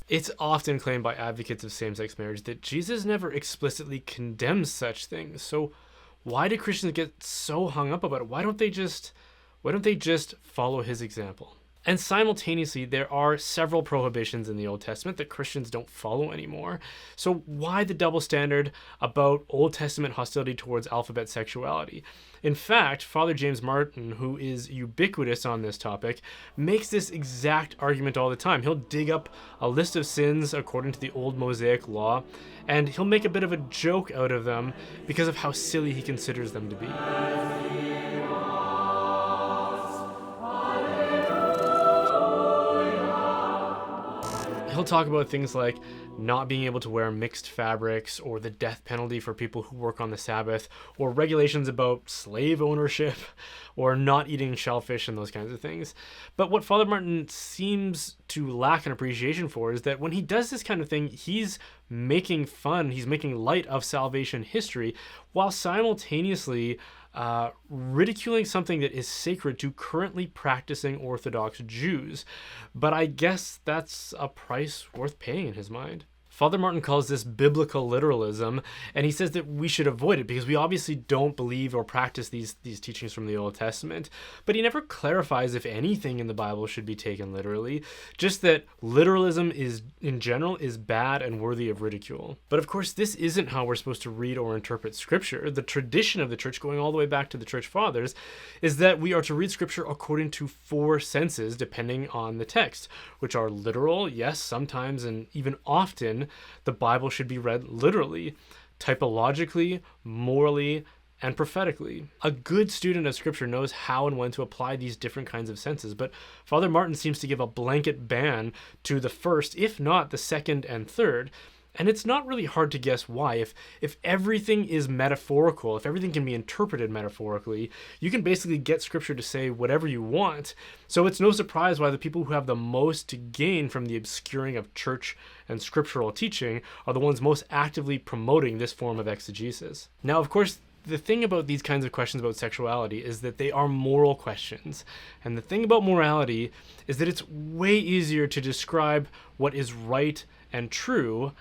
It's often claimed by advocates of same-sex marriage that Jesus never explicitly condemns such things. So why do Christians get so hung up about it? Why don't they just follow his example? And simultaneously, there are several prohibitions in the Old Testament that Christians don't follow anymore. So why the double standard about Old Testament hostility towards alphabet sexuality? In fact, Father James Martin, who is ubiquitous on this topic, makes this exact argument all the time. He'll dig up a list of sins according to the old Mosaic law, and he'll make a bit of a joke out of them because of how silly he considers them to be. He'll talk about things like not being able to wear mixed fabrics, or the death penalty for people who work on the Sabbath, or regulations about slave ownership, or not eating shellfish and those kinds of things. But what Father Martin seems to lack an appreciation for is that when he does this kind of thing, he's making light of salvation history, while simultaneously ridiculing something that is sacred to currently practicing Orthodox Jews. But I guess that's a price worth paying in his mind. Father Martin calls this biblical literalism, and he says that we should avoid it because we obviously don't believe or practice these teachings from the Old Testament. But he never clarifies if anything in the Bible should be taken literally, just that literalism in general is bad and worthy of ridicule. But of course, this isn't how we're supposed to read or interpret Scripture. The tradition of the Church, going all the way back to the Church Fathers, is that we are to read Scripture according to four senses depending on the text, which are literal, yes, sometimes and even often. The Bible should be read literally, typologically, morally, and prophetically. A good student of Scripture knows how and when to apply these different kinds of senses, but Father Martin seems to give a blanket ban to the first, if not the second and third. And it's not really hard to guess why. If everything is metaphorical, if everything can be interpreted metaphorically, you can basically get Scripture to say whatever you want. So it's no surprise why the people who have the most to gain from the obscuring of church and scriptural teaching are the ones most actively promoting this form of exegesis. Now, of course, the thing about these kinds of questions about sexuality is that they are moral questions. And the thing about morality is that it's way easier to describe what is right and true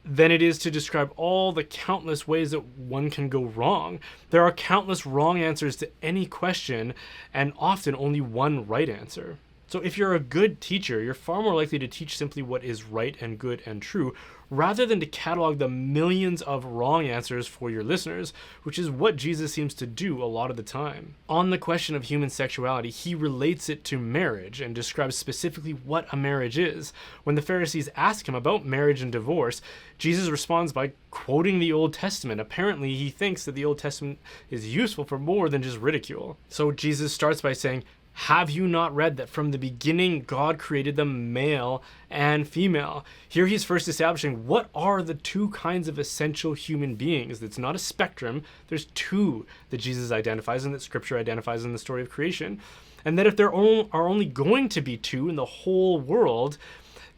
than it is to describe all the countless ways that one can go wrong. There are countless wrong answers to any question, and often only one right answer. So if you're a good teacher, you're far more likely to teach simply what is right and good and true, rather than to catalog the millions of wrong answers for your listeners, which is what Jesus seems to do a lot of the time. On the question of human sexuality, he relates it to marriage and describes specifically what a marriage is. When the Pharisees ask him about marriage and divorce, Jesus responds by quoting the Old Testament. Apparently, he thinks that the Old Testament is useful for more than just ridicule. So Jesus starts by saying, "Have you not read that from the beginning God created them male and female?" Here he's first establishing what are the two kinds of essential human beings. It's not a spectrum. There's two that Jesus identifies and that Scripture identifies in the story of creation. And that if there are only going to be two in the whole world,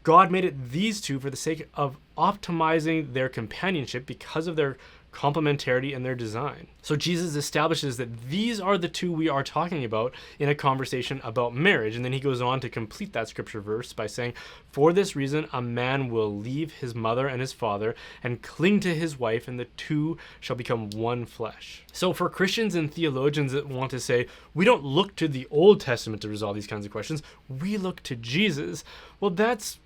God made it these two for the sake of optimizing their companionship because of their complementarity and their design. So Jesus establishes that these are the two we are talking about in a conversation about marriage. And then he goes on to complete that scripture verse by saying, "For this reason, a man will leave his mother and his father and cling to his wife, and the two shall become one flesh." So for Christians and theologians that want to say, we don't look to the Old Testament to resolve these kinds of questions, we look to Jesus. Well, that's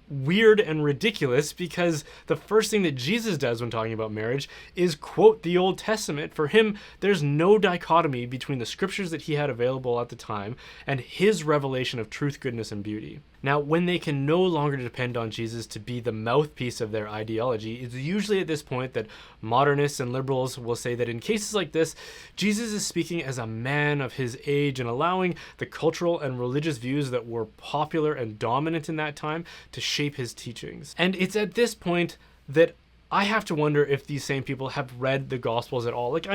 weird and ridiculous, because the first thing that Jesus does when talking about marriage is quote the Old Testament. For him, there's no dichotomy between the scriptures that he had available at the time and his revelation of truth, goodness, and beauty. Now, when they can no longer depend on Jesus to be the mouthpiece of their ideology, it's usually at this point that modernists and liberals will say that in cases like this, Jesus is speaking as a man of his age and allowing the cultural and religious views that were popular and dominant in that time to shape his teachings. And it's at this point that I have to wonder if these same people have read the Gospels at all. Like,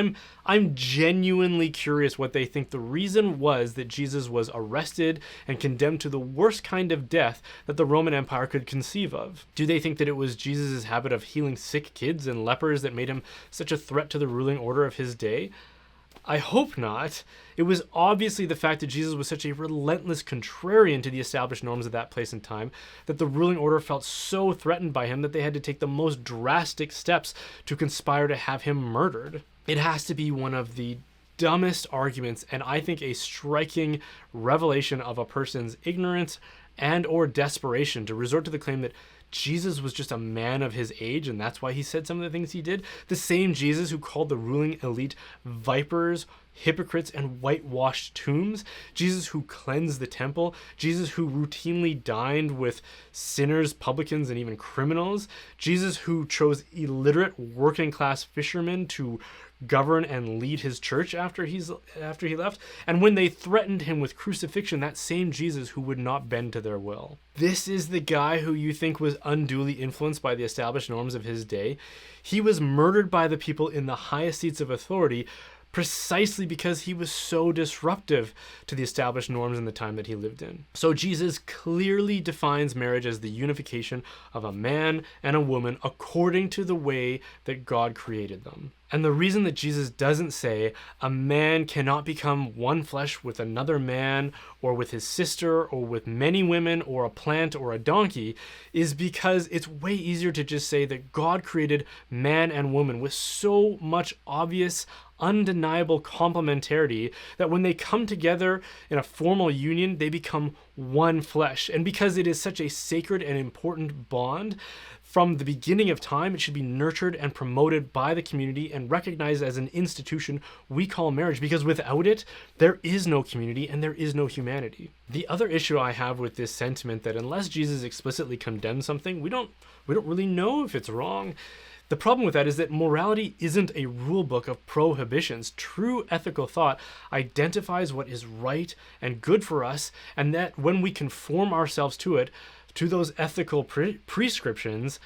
I'm genuinely curious what they think the reason was that Jesus was arrested and condemned to the worst kind of death that the Roman Empire could conceive of. Do they think that it was Jesus' habit of healing sick kids and lepers that made him such a threat to the ruling order of his day? I hope not. It was obviously the fact that Jesus was such a relentless contrarian to the established norms of that place and time that the ruling order felt so threatened by him that they had to take the most drastic steps to conspire to have him murdered. It has to be one of the dumbest arguments, and I think a striking revelation of a person's ignorance and or desperation to resort to the claim that Jesus was just a man of his age, and that's why he said some of the things he did. The same Jesus who called the ruling elite vipers, hypocrites, and whitewashed tombs. Jesus who cleansed the temple. Jesus who routinely dined with sinners, publicans, and even criminals. Jesus who chose illiterate working class fishermen to govern and lead his church after he left, and when they threatened him with crucifixion, that same Jesus who would not bend to their will. This is the guy who you think was unduly influenced by the established norms of his day. He was murdered by the people in the highest seats of authority precisely because he was so disruptive to the established norms in the time that he lived in. So Jesus clearly defines marriage as the unification of a man and a woman according to the way that God created them. And the reason that Jesus doesn't say a man cannot become one flesh with another man or with his sister or with many women or a plant or a donkey is because it's way easier to just say that God created man and woman with so much obvious, undeniable complementarity that when they come together in a formal union, they become one flesh. And because it is such a sacred and important bond, from the beginning of time, it should be nurtured and promoted by the community and recognized as an institution we call marriage, because without it, there is no community and there is no humanity. The other issue I have with this sentiment that unless Jesus explicitly condemns something, we don't really know if it's wrong. The problem with that is that morality isn't a rule book of prohibitions. True ethical thought identifies what is right and good for us, and that when we conform ourselves to it, to those ethical prescriptions,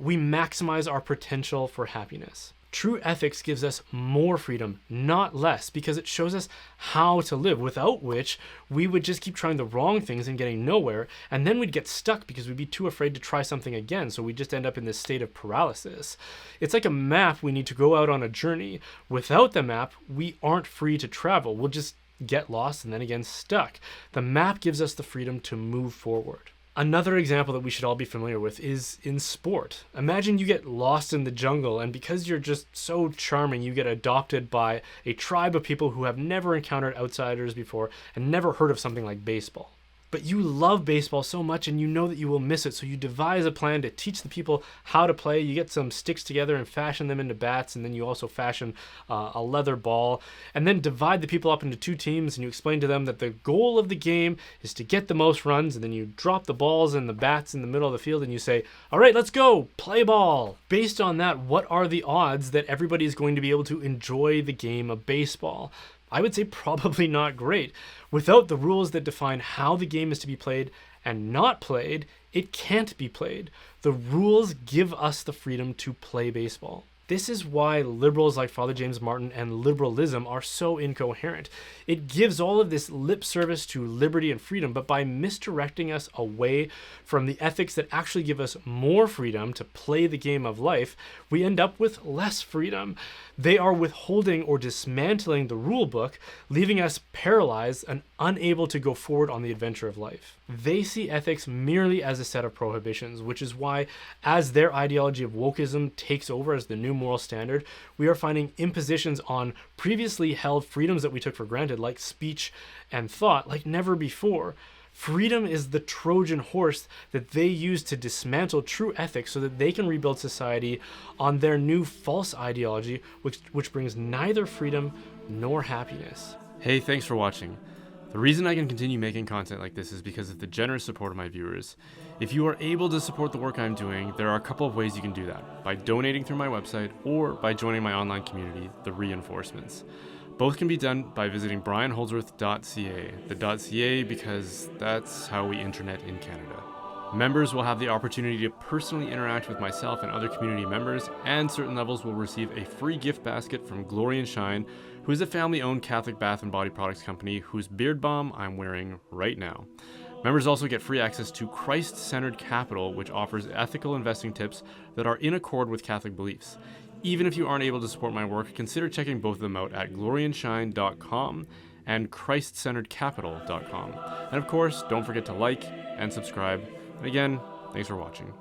we maximize our potential for happiness. True ethics gives us more freedom, not less, because it shows us how to live, without which we would just keep trying the wrong things and getting nowhere, and then we'd get stuck because we'd be too afraid to try something again, so we just end up in this state of paralysis. It's like a map. We need to go out on a journey. Without the map, we aren't free to travel. We'll just get lost and then again stuck. The map gives us the freedom to move forward. Another example that we should all be familiar with is in sport. Imagine you get lost in the jungle, and because you're just so charming, you get adopted by a tribe of people who have never encountered outsiders before and never heard of something like baseball. But you love baseball so much and you know that you will miss it, so you devise a plan to teach the people how to play. You get some sticks together and fashion them into bats, and then you also fashion a leather ball, and then divide the people up into two teams, and you explain to them that the goal of the game is to get the most runs, and then you drop the balls and the bats in the middle of the field and you say, all right, let's go, play ball. Based on that, what are the odds that everybody is going to be able to enjoy the game of baseball? I would say probably not great. Without the rules that define how the game is to be played and not played, it can't be played. The rules give us the freedom to play baseball. This is why liberals like Father James Martin and liberalism are so incoherent. It gives all of this lip service to liberty and freedom, but by misdirecting us away from the ethics that actually give us more freedom to play the game of life, we end up with less freedom. They are withholding or dismantling the rule book, leaving us paralyzed and unable to go forward on the adventure of life. They see ethics merely as a set of prohibitions, which is why, as their ideology of wokeism takes over as the new moral standard, we are finding impositions on previously held freedoms that we took for granted, like speech and thought, like never before. Freedom is the Trojan horse that they use to dismantle true ethics so that they can rebuild society on their new false ideology, which brings neither freedom nor happiness. Hey, thanks for watching. The reason I can continue making content like this is because of the generous support of my viewers. If you are able to support the work I'm doing, there are a couple of ways you can do that: by donating through my website or by joining my online community, The Reinforcements. Both can be done by visiting brianholdsworth.ca, the .ca because that's how we internet in Canada. Members will have the opportunity to personally interact with myself and other community members, and certain levels will receive a free gift basket from Glory and Shine, who is a family-owned Catholic bath and body products company whose beard balm I'm wearing right now. Members also get free access to Christ-Centered Capital, which offers ethical investing tips that are in accord with Catholic beliefs. Even if you aren't able to support my work, consider checking both of them out at gloryandshine.com and christcenteredcapital.com. And of course, don't forget to like and subscribe. And again, thanks for watching.